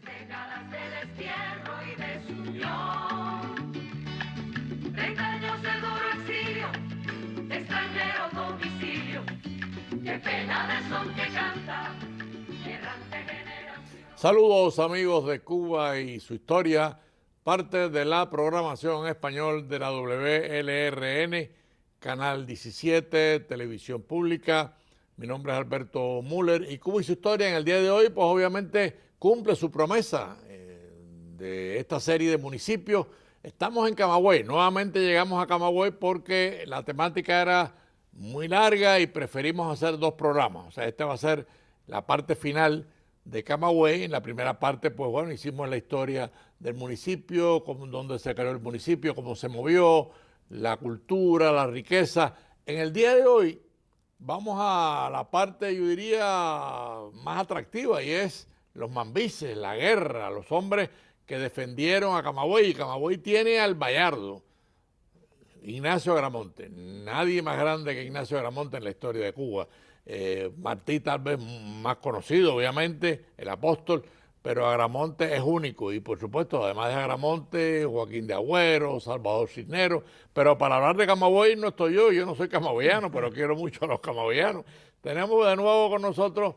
décadas de destierro y desunión, 30 años de duro exilio, de extranjero domicilio, qué pena de son que canta, errante generación. Saludos amigos de Cuba y su historia, parte de la programación en español de la WLRN, Canal 17, Televisión Pública. Mi nombre es Alberto Müller y Cuba y su historia en el día de hoy, pues obviamente cumple su promesa de esta serie de municipios. Estamos en Camagüey, nuevamente llegamos a Camagüey porque la temática era muy larga y preferimos hacer dos programas. O sea, esta va a ser la parte final de Camagüey. En la primera parte, pues bueno, hicimos la historia del municipio, dónde se creó el municipio, cómo se movió, la cultura, la riqueza. En el día de hoy vamos a la parte, yo diría, más atractiva, y es los mambises, la guerra, los hombres que defendieron a Camagüey. Y Camagüey tiene al Bayardo, Ignacio Agramonte. Nadie más grande que Ignacio Agramonte en la historia de Cuba. Martí tal vez más conocido, obviamente, el apóstol, pero Agramonte es único. Y por supuesto, además de Agramonte, Joaquín de Agüero, Salvador Cisneros. Pero para hablar de Camagüey no estoy yo no soy camagüeyano, pero quiero mucho a los camagüeyanos. Tenemos de nuevo con nosotros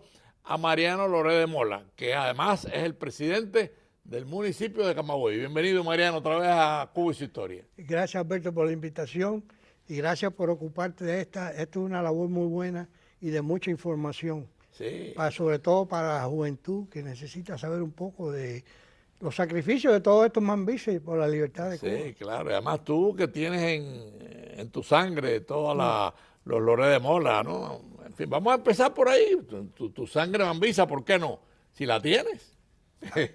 a Mariano Loré de Mola, que además es el presidente del municipio de Camagüey. Bienvenido, Mariano, otra vez a Cuba y su historia. Gracias, Alberto, por la invitación y gracias por ocuparte de esta. Esto es una labor muy buena y de mucha información, Sí. sobre todo para la juventud que necesita saber un poco de los sacrificios de todos estos mambises por la libertad de Cuba. Sí, claro. Y además tú que tienes en tu sangre todos los Loré de Mola, ¿no? En fin, vamos a empezar por ahí. Tu sangre mambisa, ¿por qué no? Si la tienes.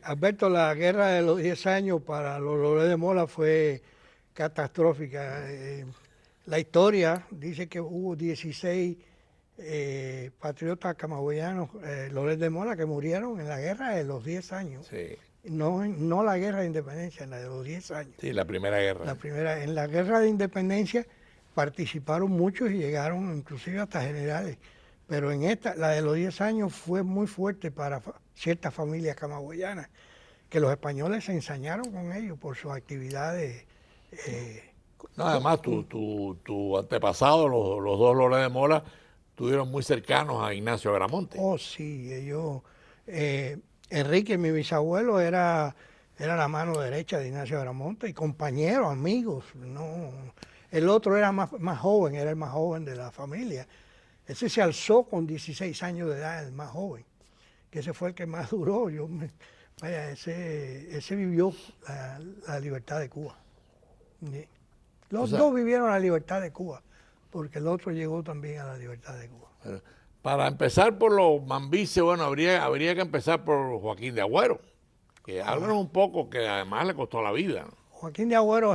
Alberto, la guerra de los 10 años para los Loré de Mola fue catastrófica. La historia dice que hubo 16 patriotas camagüeyanos, Loré de Mola, que murieron en la guerra de los 10 años. Sí. No la guerra de independencia, en la de los 10 años. Sí, la primera guerra. En la guerra de independencia participaron muchos y llegaron inclusive hasta generales. Pero en esta, la de los 10 años, fue muy fuerte para ciertas familias camagüeyanas, que los españoles se ensañaron con ellos por sus actividades. No, además, tu antepasado, los dos Loré de Mola, estuvieron muy cercanos a Ignacio Agramonte. Oh, sí, ellos... Enrique, mi bisabuelo, era la mano derecha de Ignacio Agramonte y compañeros, amigos. No, el otro era más joven, era el más joven de la familia. Ese se alzó con 16 años de edad, el más joven, que ese fue el que más duró. Ese vivió la libertad de Cuba. Los dos vivieron la libertad de Cuba, porque el otro llegó también a la libertad de Cuba. Para empezar por los mambises, bueno, habría que empezar por Joaquín de Agüero, que háblanos un poco, que además le costó la vida, ¿no? Joaquín de Agüero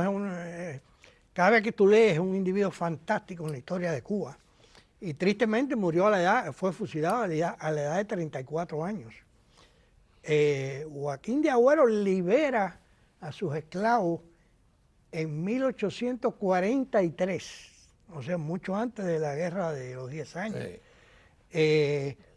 cada vez que tú lees, es un individuo fantástico en la historia de Cuba. Y tristemente murió fue fusilado a la edad de 34 años. Joaquín de Agüero libera a sus esclavos en 1843, o sea, mucho antes de la guerra de los 10 años. Sí.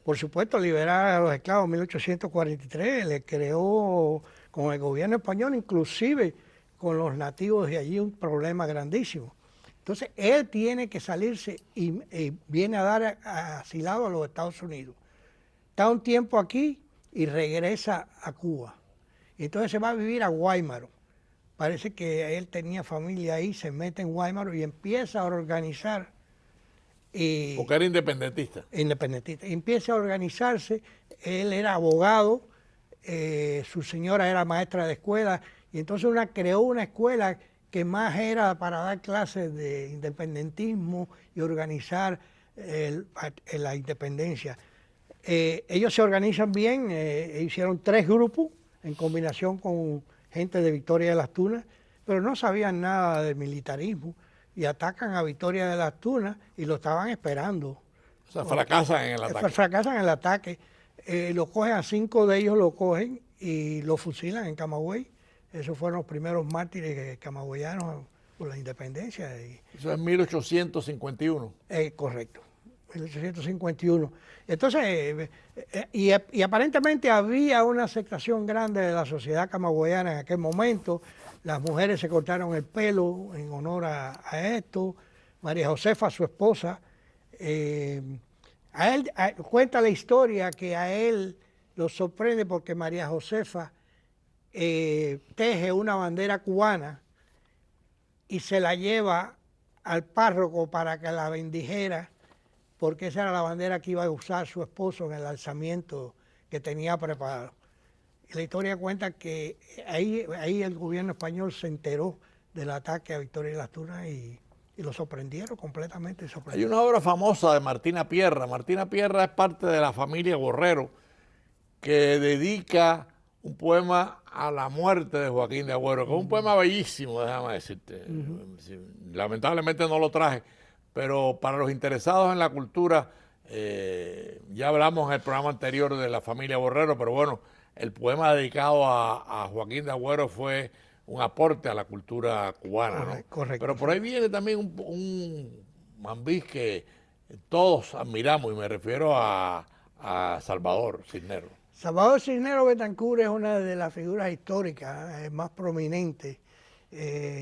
Por supuesto, liberar a los esclavos en 1843 le creó con el gobierno español, inclusive con los nativos de allí, un problema grandísimo. Entonces, él tiene que salirse y viene a dar asilado a los Estados Unidos. Está un tiempo aquí y regresa a Cuba. Entonces se va a vivir a Guaymaro. Parece que él tenía familia ahí, se mete en Guaymaro y empieza a organizar. Porque era independentista. Independentista. Empieza a organizarse. Él era abogado, su señora era maestra de escuela, y entonces creó una escuela que más era para dar clases de independentismo y organizar la independencia. Ellos se organizan bien, hicieron 3 grupos en combinación con gente de Victoria de las Tunas, pero no sabían nada de militarismo y atacan a Victoria de las Tunas y lo estaban esperando. O sea, fracasan en el ataque. Fracasan en el ataque. Lo cogen a 5 de ellos, lo cogen y lo fusilan en Camagüey. Esos fueron los primeros mártires camagüeyanos por la independencia. Eso es 1851. Correcto. 1851. Entonces, y aparentemente había una aceptación grande de la sociedad camagüeyana en aquel momento. Las mujeres se cortaron el pelo en honor a esto. María Josefa, su esposa, cuenta la historia que a él lo sorprende porque María Josefa teje una bandera cubana y se la lleva al párroco para que la bendijera, porque esa era la bandera que iba a usar su esposo en el alzamiento que tenía preparado. Y la historia cuenta que ahí el gobierno español se enteró del ataque a Victoria Las Tunas y lo sorprendieron completamente. Hay una obra famosa de Martina Pierra. Martina Pierra es parte de la familia Borrero, que dedica un poema a la muerte de Joaquín de Agüero, que es un poema bellísimo, déjame decirte. Lamentablemente no lo traje, pero para los interesados en la cultura, ya hablamos en el programa anterior de la familia Borrero, pero bueno, el poema dedicado a Joaquín de Agüero fue un aporte a la cultura cubana, ¿no? Correcto. Pero por ahí viene también un mambís que todos admiramos, y me refiero a Salvador Cisneros. Salvador Cisneros Betancur es una de las figuras históricas más prominentes.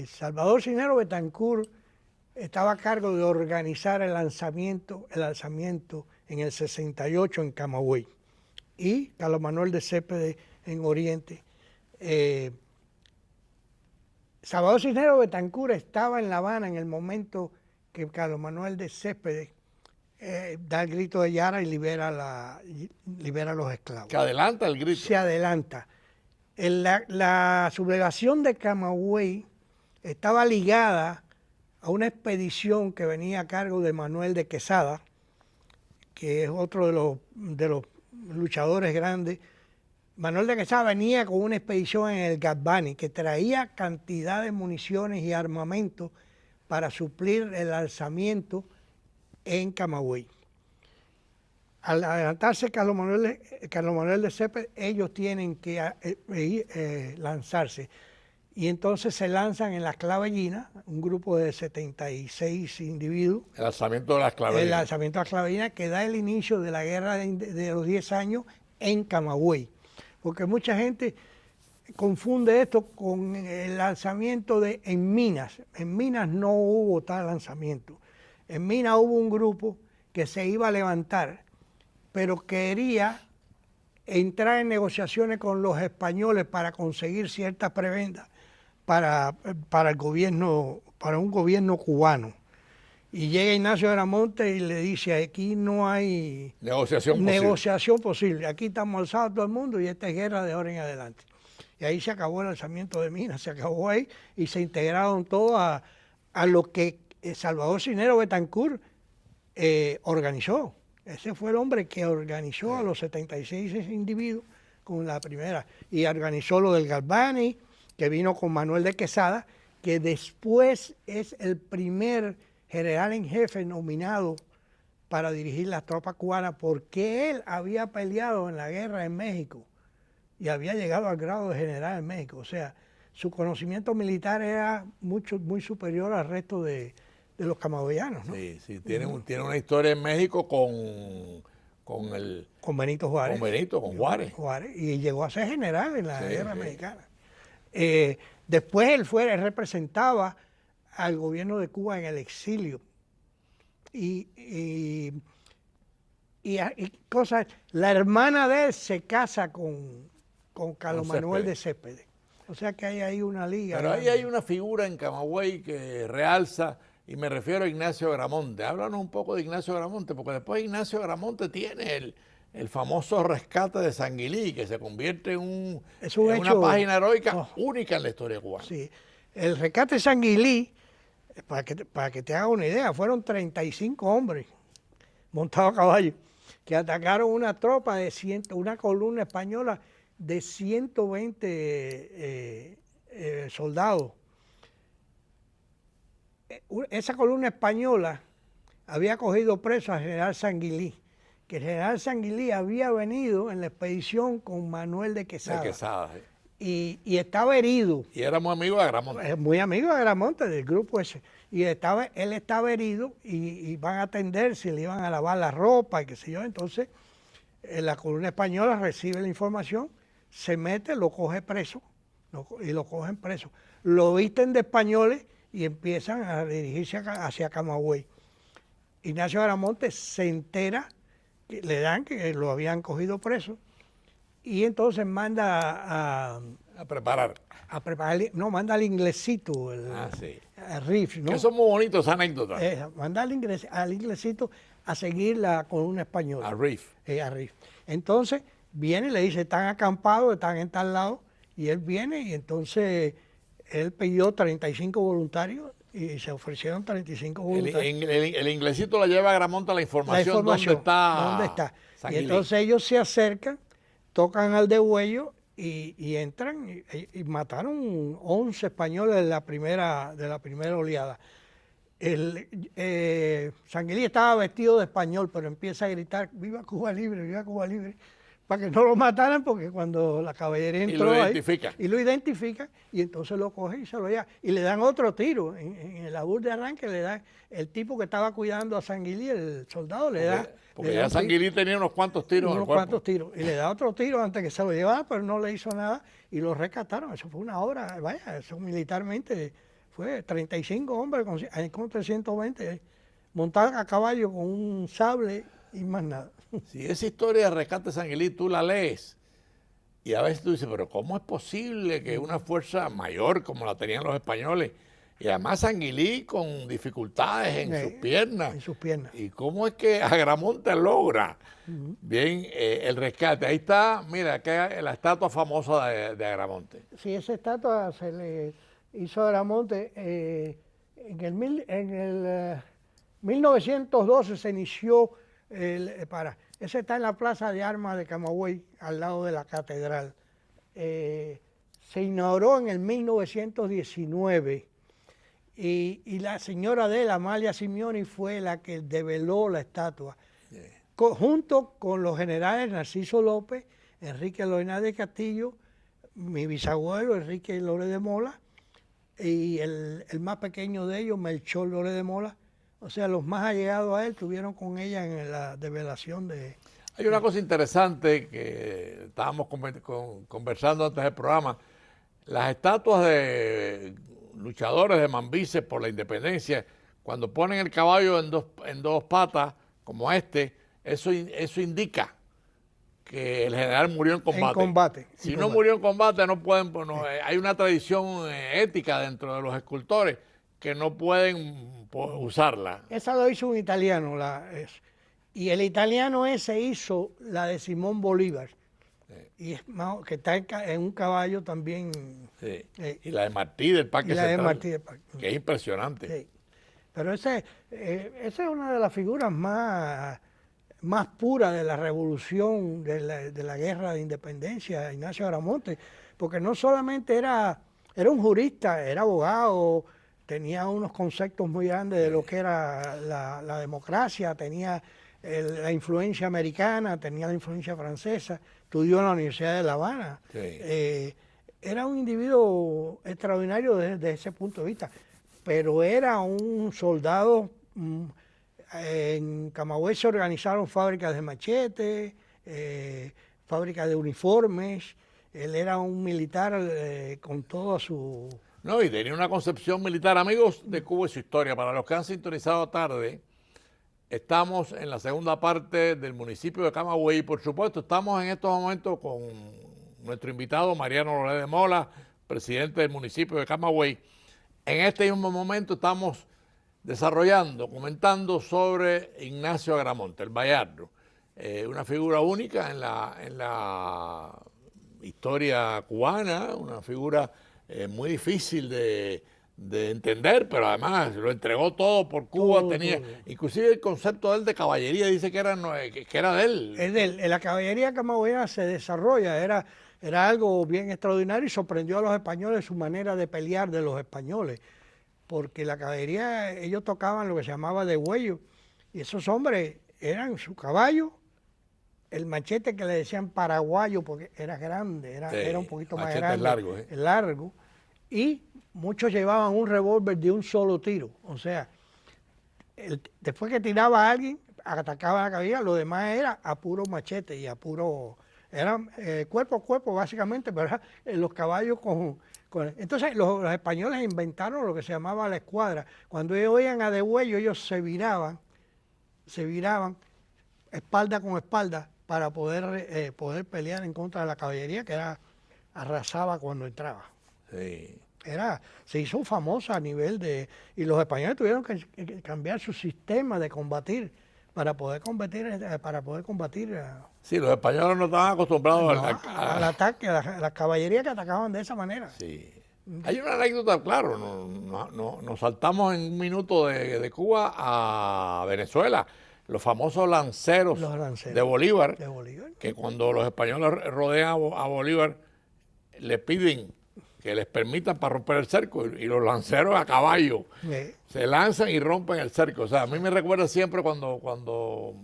Salvador Cisneros Betancur estaba a cargo de organizar el alzamiento en el 68 en Camagüey y Carlos Manuel de Céspedes en Oriente. Salvador Cisneros Betancur estaba en La Habana en el momento que Carlos Manuel de Céspedes da el grito de Yara y libera a los esclavos. Que adelanta el grito. Se adelanta. La sublevación de Camagüey estaba ligada a una expedición que venía a cargo de Manuel de Quesada, que es otro de los luchadores grandes. Manuel de Quesada venía con una expedición en el Gazbani que traía cantidad de municiones y armamento para suplir el alzamiento en Camagüey. Al adelantarse Carlos Manuel de Céspedes, ellos tienen que lanzarse. Y entonces se lanzan en las Clavellinas, un grupo de 76 individuos. El alzamiento de las Clavellinas. El alzamiento de las Clavellinas que da el inicio de la guerra de los 10 años en Camagüey. Porque mucha gente confunde esto con el lanzamiento en Minas. En Minas no hubo tal lanzamiento. En Minas hubo un grupo que se iba a levantar, pero quería entrar en negociaciones con los españoles para conseguir ciertas prebendas para el gobierno, para un gobierno cubano. Y llega Ignacio Gramonte y le dice, aquí no hay negociación posible. Aquí estamos alzados todo el mundo y esta es guerra de ahora en adelante. Y ahí se acabó el alzamiento de Minas, se acabó ahí y se integraron todos a lo que Salvador Cisneros Betancur organizó. Ese fue el hombre que organizó a los 76 individuos con la primera. Y organizó lo del Galvani, que vino con Manuel de Quesada, que después es el primer general en jefe nominado para dirigir las tropas cubanas, porque él había peleado en la guerra en México y había llegado al grado de general en México. O sea, su conocimiento militar era muy superior al resto de los camagüeyanos, ¿no? Sí, tiene una historia en México con Benito Juárez. Con Juárez. Y llegó a ser general en la guerra mexicana. Después él representaba al gobierno de Cuba en el exilio. Y cosas. La hermana de él se casa con Carlos Manuel de Céspedes. O sea que hay ahí una liga. Pero ahí hay una figura en Camagüey que realza, y me refiero a Ignacio Gramonte. Háblanos un poco de Ignacio Gramonte, porque después Ignacio Gramonte tiene el famoso rescate de Sanguilí, que se convierte en una página heroica única en la historia cubana. Sí, el rescate de Sanguilí, para que te hagas una idea, fueron 35 hombres montados a caballo que atacaron una tropa de una columna española de 120 soldados. Esa columna española había cogido preso al general Sanguilí, que el general Sanguilí había venido en la expedición con Manuel de Quesada. y estaba herido. Y era muy amigo de Agramonte. Muy amigo de Agramonte, del grupo ese. Y él estaba herido y van a atender si le iban a lavar la ropa y qué sé yo. Entonces, la columna española recibe la información, se mete, lo coge preso, y lo cogen preso. Lo visten de españoles y empiezan a dirigirse hacia Camagüey. Ignacio Agramonte se entera, que le dan que lo habían cogido preso, y entonces manda a preparar. Manda al inglesito, Sí. al Riff, ¿no? Eso es muy bonito, esa anécdota. Manda al inglesito a seguir la columna española. A Riff. A Riff. Entonces viene y le dice, están acampados, están en tal lado, y él viene y entonces él pidió 35 voluntarios y se ofrecieron 35 voluntarios. El inglesito le lleva a Agramonte la información dónde está. Y entonces ellos se acercan, tocan al degüello y entran y mataron 11 españoles de la primera oleada. Sanguilí estaba vestido de español, pero empieza a gritar, ¡viva Cuba Libre, viva Cuba Libre! Para que no lo mataran, porque cuando la caballería entró y lo identifica, y entonces lo coge y se lo lleva. Y le dan otro tiro. En el abur de arranque le dan, el tipo que estaba cuidando a Sanguilí, el soldado, le da... Porque ya Sanguilí tenía unos cuantos tiros en el cuerpo. Unos cuantos tiros. Y le da otro tiro antes que se lo llevara, pero no le hizo nada y lo rescataron. Eso fue una obra, vaya, eso militarmente fue 35 hombres con 320 montados a caballo con un sable y más nada. Si esa historia de rescate de Sanguilí tú la lees y a veces tú dices, pero ¿cómo es posible que una fuerza mayor como la tenían los españoles, y además Sanguilí con dificultades en sus piernas? En sus piernas. ¿Y cómo es que Agramonte logra bien el rescate? Ahí está, mira, que la estatua famosa de Agramonte. Sí, esa estatua se le hizo a Agramonte en el 1912 se inició. Ese está en la Plaza de Armas de Camagüey, al lado de la catedral. Se inauguró en el 1919 y la señora de él, Amalia Simeoni, fue la que develó la estatua, junto con los generales Narciso López, Enrique Lorenán de Castillo, mi bisabuelo Enrique Lore de Mola, y el más pequeño de ellos, Melchor Lore de Mola. O sea, los más allegados a él estuvieron con ella en la develación de... Hay una cosa interesante que estábamos conversando antes del programa. Las estatuas de luchadores de Mambises por la independencia, cuando ponen el caballo en dos patas, como eso indica que el general murió en combate. Si no murió en combate, no pueden... hay una tradición ética dentro de los escultores que no pueden usarla. Esa lo hizo un italiano, y el italiano ese hizo la de Simón Bolívar, y que está en un caballo también. Sí. Y la de Martí del Parque Central, que es impresionante. Sí. Pero esa es una de las figuras más puras de la revolución, de la guerra de independencia, Ignacio Agramonte, porque no solamente era un jurista, era abogado, tenía unos conceptos muy grandes de lo que era la democracia, tenía la influencia americana, tenía la influencia francesa, estudió en la Universidad de La Habana. Sí. Era un individuo extraordinario desde ese punto de vista, pero era un soldado. En Camagüey se organizaron fábricas de machetes, fábricas de uniformes. Él era un militar con toda su... No, y tenía una concepción militar. Amigos de Cuba y su historia, para los que han sintonizado tarde, estamos en la segunda parte del municipio de Camagüey y por supuesto estamos en estos momentos con nuestro invitado Mariano Lore de Mola, presidente del municipio de Camagüey. En este mismo momento estamos comentando sobre Ignacio Agramonte, el Bayardo, una figura única en la historia cubana, una figura muy difícil de entender, pero además lo entregó todo por Cuba. Inclusive el concepto de él de caballería dice que era de él. Es de él. La caballería camagüeyana se desarrolla, era algo bien extraordinario y sorprendió a los españoles su manera de pelear de los españoles, porque la caballería, ellos tocaban lo que se llamaba degüello, y esos hombres eran su caballo, el machete que le decían paraguayo porque era grande, era un poquito más grande, largo, largo, y muchos llevaban un revólver de un solo tiro, o sea, después que tiraba a alguien, atacaba la cabeza, lo demás era a puro machete y a puro, era cuerpo a cuerpo básicamente, pero los caballos entonces los españoles inventaron lo que se llamaba la escuadra. Cuando ellos oían a degüello, ellos se viraban espalda con espalda para poder pelear en contra de la caballería que arrasaba cuando entraba. Sí. Se hizo famosa a nivel y los españoles tuvieron que cambiar su sistema de combatir para poder combatir. Sí, los españoles no estaban acostumbrados al ataque, a la caballería que atacaban de esa manera. Sí. Hay una anécdota, claro, nos saltamos en un minuto de Cuba a Venezuela, los famosos lanceros, de Bolívar, que cuando los españoles rodean a Bolívar, le piden que les permitan para romper el cerco, y los lanceros a caballo se lanzan y rompen el cerco. O sea, a mí me recuerda siempre cuando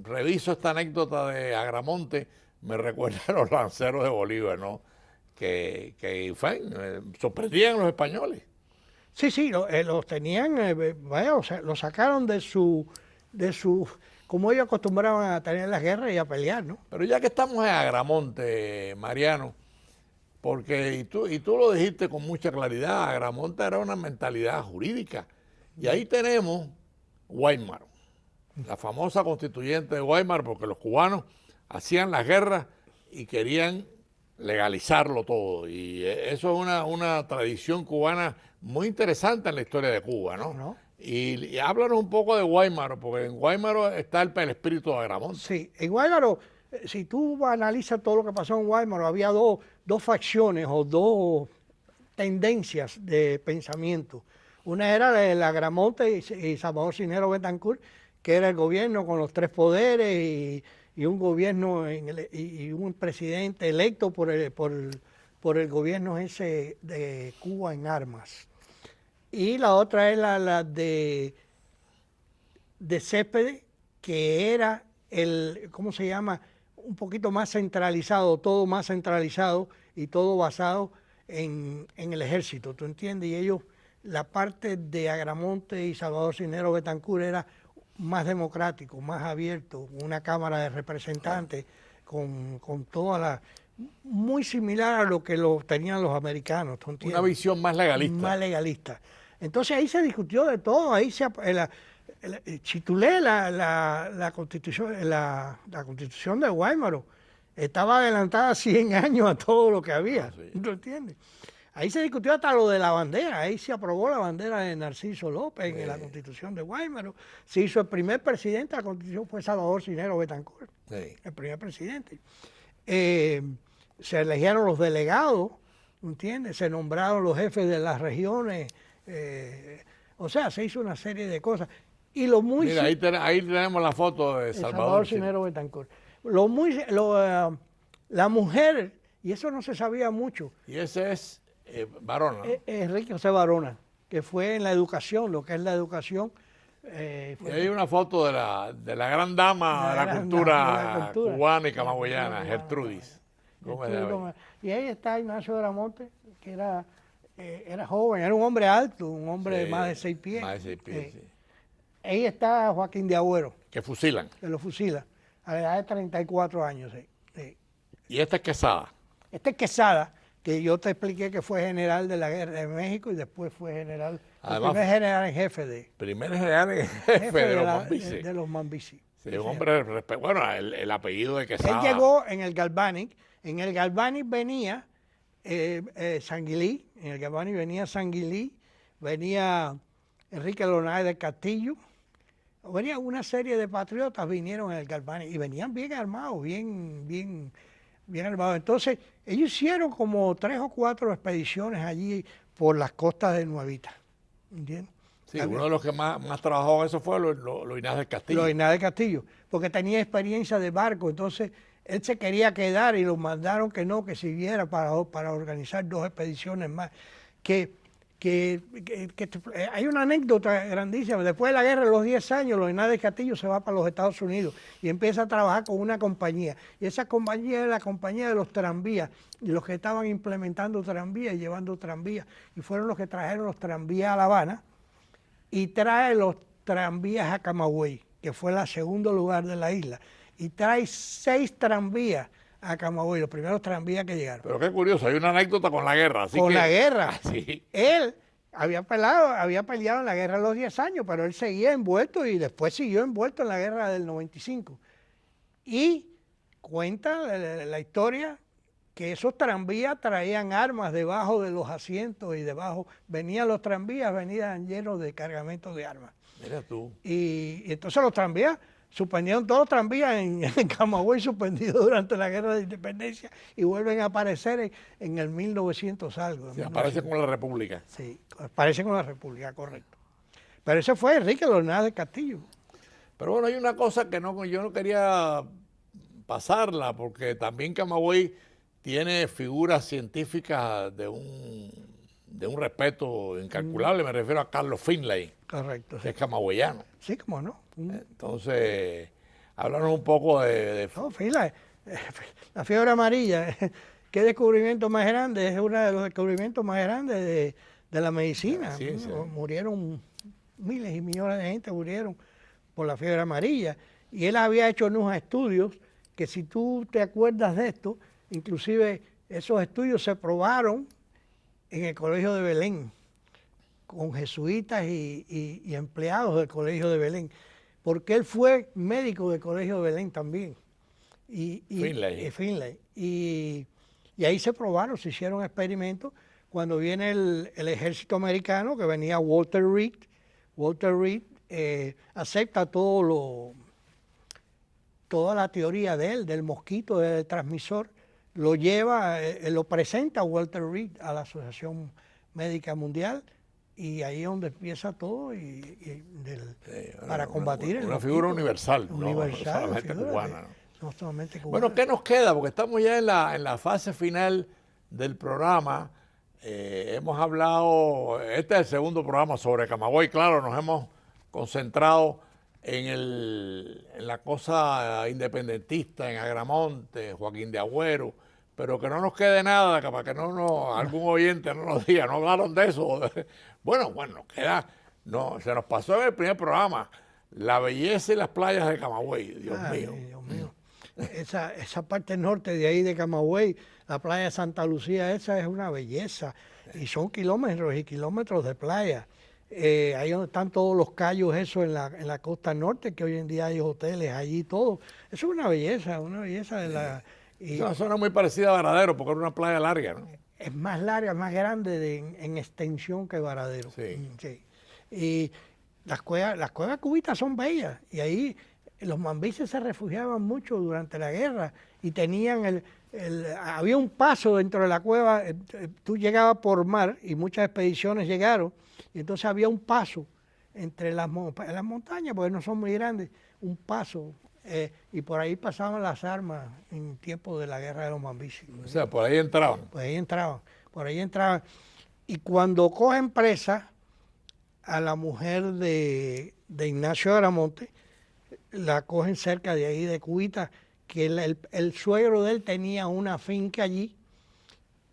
reviso esta anécdota de Agramonte, me recuerda a los lanceros de Bolívar, ¿no? Que sorprendían a los españoles. Sí, los tenían, o sea, los sacaron de su, como ellos acostumbraban a tener las guerras y a pelear, ¿no? Pero ya que estamos en Agramonte, Mariano, porque, y tú lo dijiste con mucha claridad, Agramonte era una mentalidad jurídica. Y ahí tenemos Guaymaro, la famosa constituyente de Guaymaro, porque los cubanos hacían las guerras y querían legalizarlo todo. Y eso es una tradición cubana muy interesante en la historia de Cuba, ¿no? Y háblanos un poco de Guaymaro, porque en Guaymaro está el espíritu de Agramonte. Sí, en Guaymaro, si tú analizas todo lo que pasó en Guaymaro, había dos facciones o dos tendencias de pensamiento. Una era de Agramonte y Salvador Cisneros Betancur, que era el gobierno con los tres poderes y un gobierno y un presidente electo por el gobierno ese de Cuba en armas. Y la otra es la de Céspedes, que era ¿cómo se llama? Un poquito más centralizado, todo más centralizado y todo basado en el ejército, ¿tú entiendes? Y ellos, la parte de Agramonte y Salvador Cisneros Betancur era más democrático, más abierto, una cámara de representantes con toda la... muy similar a lo que tenían los americanos, ¿tú entiendes? Una visión más legalista. Más legalista. Entonces ahí se discutió de todo, ahí si tú lees la constitución de Guaymaro, estaba adelantada 100 años a todo lo que había, ¿tú entiendes? Ahí se discutió hasta lo de la bandera, ahí se aprobó la bandera de Narciso López en la constitución de Guaymaro. Se hizo el primer presidente de la constitución, fue Salvador Cisneros Betancur, el primer presidente. Se eligieron los delegados, ¿entiendes? Se nombraron los jefes de las regiones, o sea, se hizo una serie de cosas. Y mira, ahí tenemos la foto de Salvador Cisneros Betancur. La mujer, y eso no se sabía mucho. Y ese es Varona. Enrique José Varona, que fue en la educación, lo que es la educación. Y hay una foto de la gran dama de la cultura cubana y camagüeyana, Gertrudis. Y ahí está Ignacio Agramonte, que era joven, era un hombre alto, un hombre de más de 6 pies. Más de 6 pies, sí. Ahí está Joaquín de Agüero. Que fusilan. Que lo fusila, a la edad de 34 años. Sí. ¿Y esta es Quesada? Este es Quesada, que yo te expliqué que fue general de la guerra de México y después fue general, primer general en jefe primer general en jefe de los Mambisi. De los Mambisi. Sí, un hombre, bueno, el apellido de Quesada. Él llegó en el Galvanic. En el Galvanic venía Sanguilí, en el Galvanic venía Sanguilí, venía Enrique Lonares del Castillo, venía una serie de patriotas, vinieron en el Galvanic y venían bien armados, bien armados. Entonces, ellos hicieron como 3 o 4 expediciones allí por las costas de Nuevita, ¿entiendes? Sí, uno de los que más trabajó en eso fue Loinás del Castillo. Loinás del Castillo, porque tenía experiencia de barco, entonces él se quería quedar y lo mandaron que no, que siguiera para organizar 2 expediciones más. Que hay una anécdota grandísima. Después de la guerra de los 10 años, Luis Hernández Castillo se va para los Estados Unidos y empieza a trabajar con una compañía. Y esa compañía era la compañía de los tranvías, y los que estaban implementando tranvías y llevando tranvías. Y fueron los que trajeron los tranvías a La Habana y trae los tranvías a Camagüey, que fue el segundo lugar de la isla. Y trae 6 tranvías a Camagüey, los primeros tranvías que llegaron. Pero qué curioso, hay una anécdota con la guerra. Así con que, la guerra. Sí. Él había peleado en la guerra de los 10 años, pero él seguía envuelto y después siguió envuelto en la guerra del 95. Y cuenta la historia que esos tranvías traían armas debajo de los asientos y debajo, venían los tranvías, venían llenos de cargamentos de armas. Mira tú. Y entonces los tranvías, suspendieron todos los tranvías en Camagüey, suspendidos durante la guerra de independencia, y vuelven a aparecer en el 1900 algo. Sí, aparece con la República. Sí, aparecen con la República, correcto. Pero ese fue Enrique Luis Hernández Castillo. Pero bueno, hay una cosa que yo no quería pasarla, porque también Camagüey tiene figuras científicas de un respeto incalculable. Me refiero a Carlos Finlay. Correcto. Que es camagüeyano. Sí, cómo no. Entonces, háblanos un poco de... No, Finlay, la fiebre amarilla, ¿qué descubrimiento más grande? Es uno de los descubrimientos más grandes de la medicina. Sí, sí. Murieron miles y millones de gente, murieron por la fiebre amarilla. Y él había hecho unos estudios que, si tú te acuerdas de esto, inclusive esos estudios se probaron en el Colegio de Belén, con jesuitas y empleados del Colegio de Belén, porque él fue médico del Colegio de Belén también. Finlay. Y ahí se probaron, se hicieron experimentos. Cuando viene el ejército americano, que venía Walter Reed acepta toda la teoría de él, del mosquito, del transmisor, lo lleva, lo presenta Walter Reed a la Asociación Médica Mundial, y ahí es donde empieza todo para combatir una figura universal, no solamente cubana. No solamente cubana. Bueno, ¿qué nos queda? Porque estamos ya en la fase final del programa. Hemos hablado, este es el segundo programa sobre Camagüey, claro, nos hemos concentrado en la cosa independentista, en Agramonte, Joaquín de Agüero, pero que no nos quede nada, para que algún oyente no nos diga, no hablaron de eso. Bueno, nos queda, se nos pasó en el primer programa, la belleza y las playas de Camagüey, Dios mío. Dios mío. Esa parte norte de ahí de Camagüey, la playa de Santa Lucía, esa es una belleza, y son kilómetros y kilómetros de playa. Ahí donde están todos los cayos, eso en la costa norte, que hoy en día hay hoteles allí, todo. Eso es una belleza de la... Es una zona muy parecida a Varadero, porque era una playa larga, ¿no? Es más larga, más grande en extensión que Varadero. Sí. Sí. Y las cuevas cubitas son bellas, y ahí los mambises se refugiaban mucho durante la guerra, y tenían había un paso dentro de la cueva. Tú llegabas por mar, y muchas expediciones llegaron, y entonces había un paso entre las montañas, porque no son muy grandes, un paso, y por ahí pasaban las armas en tiempo de la guerra de los mambises. O sea, por ahí entraban. Por ahí entraban. Y cuando cogen presa a la mujer de Ignacio Agramonte, la cogen cerca de ahí de Cubita, que el suegro de él tenía una finca allí,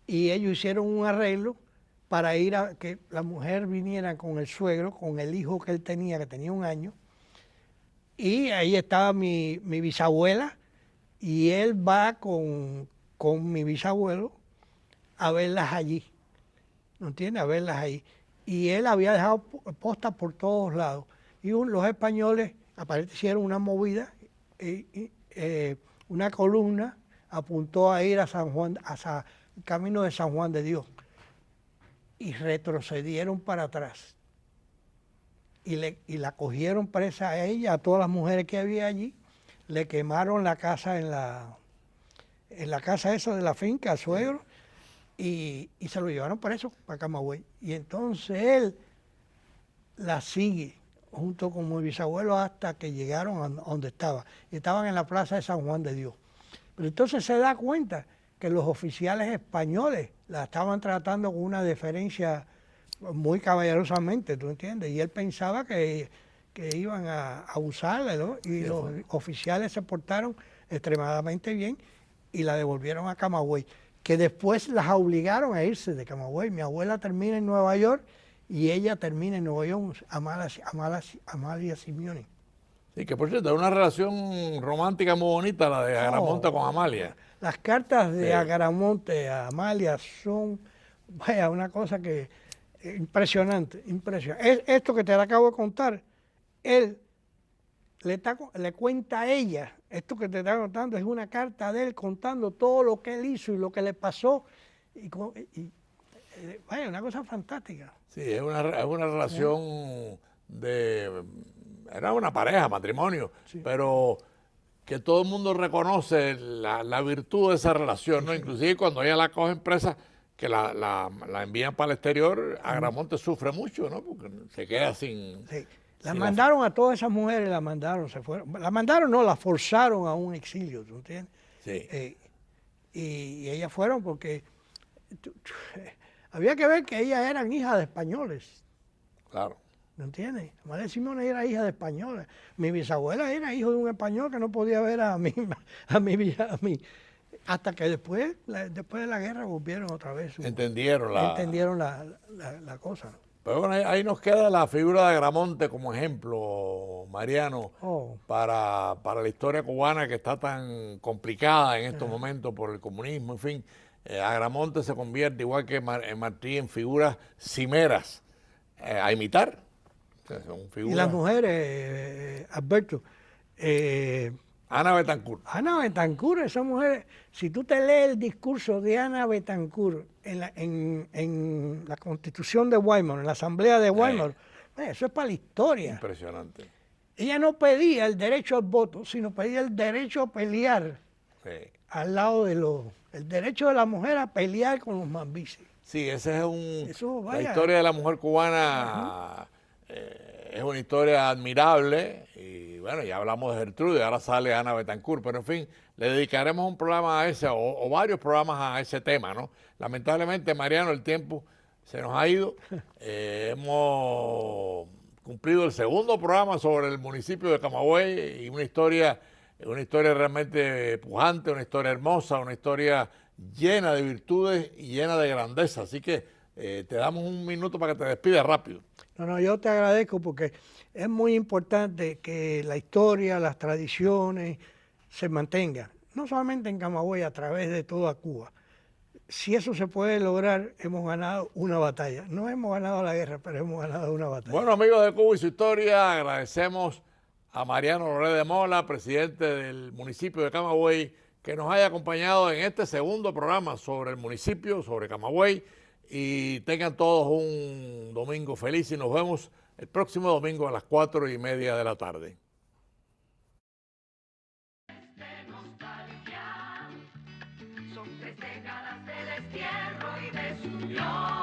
y ellos hicieron un arreglo para ir a que la mujer viniera con el suegro, con el hijo que él tenía, que tenía 1 año, y ahí estaba mi bisabuela, y él va con mi bisabuelo a verlas allí, ¿no entiendes? A verlas ahí. Y él había dejado postas por todos lados, y los españoles aparentemente hicieron una movida, una columna apuntó a ir a San Juan, hacia el camino de San Juan de Dios, y retrocedieron para atrás, y la cogieron presa a ella, a todas las mujeres que había allí, le quemaron la casa en la casa esa de la finca, al suegro, y se lo llevaron preso para Camagüey. Y entonces él la sigue junto con mi bisabuelo hasta que llegaron a donde estaba. Y estaban en la plaza de San Juan de Dios. Pero entonces se da cuenta que los oficiales españoles la estaban tratando con una deferencia muy caballerosamente, ¿tú entiendes? Y él pensaba que iban a usarla, ¿no? Y los oficiales se portaron extremadamente bien y la devolvieron a Camagüey, que después las obligaron a irse de Camagüey. Mi abuela termina en Nueva York y ella termina en Nueva York, Amalia Simeoni. Sí, que por cierto, es una relación romántica muy bonita la de Agramonte con Amalia. Las cartas de Agramonte a Amalia son, vaya, una cosa que impresionante, impresionante. Esto que te acabo de contar, él le cuenta a ella, esto que te está contando es una carta de él contando todo lo que él hizo y lo que le pasó. Vaya, una cosa fantástica. Sí, es una relación era una pareja, matrimonio, sí, pero que todo el mundo reconoce la virtud de esa relación, ¿no? Sí. Inclusive cuando ella la coge en presa, que la envían para el exterior, Agramonte sufre mucho, ¿no? Porque se queda sin... Sí. La mandaron a todas esas mujeres, se fueron. La mandaron, no, la forzaron a un exilio, ¿tú entiendes? Sí. Y ellas fueron porque había que ver que ellas eran hijas de españoles. Claro. ¿Me entiendes? Amalia Simeoni era hija de españoles. Mi bisabuela era hijo de un español que no podía ver a mí. Hasta que después de la guerra volvieron otra vez. Entendieron la cosa. Pero bueno, ahí nos queda la figura de Agramonte como ejemplo, Mariano, para la historia cubana que está tan complicada en estos momentos por el comunismo, en fin. Agramonte se convierte, igual que Martí, en figuras cimeras a imitar. O sea, son figuras... Y las mujeres, Alberto, Ana Bettencourt. Ana Bettencourt, esas mujeres, si tú te lees el discurso de Ana Bettencourt en la Constitución de Weimar, en la Asamblea de Weimar, eso es para la historia. Impresionante. Ella no pedía el derecho al voto, sino pedía el derecho a pelear al lado el derecho de la mujer a pelear con los mambises. Sí, ese es la historia de la mujer cubana. Es una historia admirable y bueno, ya hablamos de Gertrude, ahora sale Ana Bettencourt, pero en fin, le dedicaremos un programa a ese o varios programas a ese tema, ¿no? Lamentablemente, Mariano, el tiempo se nos ha ido. Hemos cumplido el segundo programa sobre el municipio de Camagüey y una historia realmente pujante, una historia hermosa, una historia llena de virtudes y llena de grandeza. Así que te damos un minuto para que te despides rápido. No, yo te agradezco porque es muy importante que la historia, las tradiciones se mantengan, no solamente en Camagüey, a través de toda Cuba. Si eso se puede lograr, hemos ganado una batalla. No hemos ganado la guerra, pero hemos ganado una batalla. Bueno, amigos de Cuba y su historia, agradecemos a Mariano Loret de Mola, presidente del municipio de Camagüey, que nos haya acompañado en este segundo programa sobre el municipio, sobre Camagüey. Y tengan todos un domingo feliz y nos vemos el próximo domingo a las 4:30 de la tarde. De nostalgia, son 3 décadas de destierro y desunión.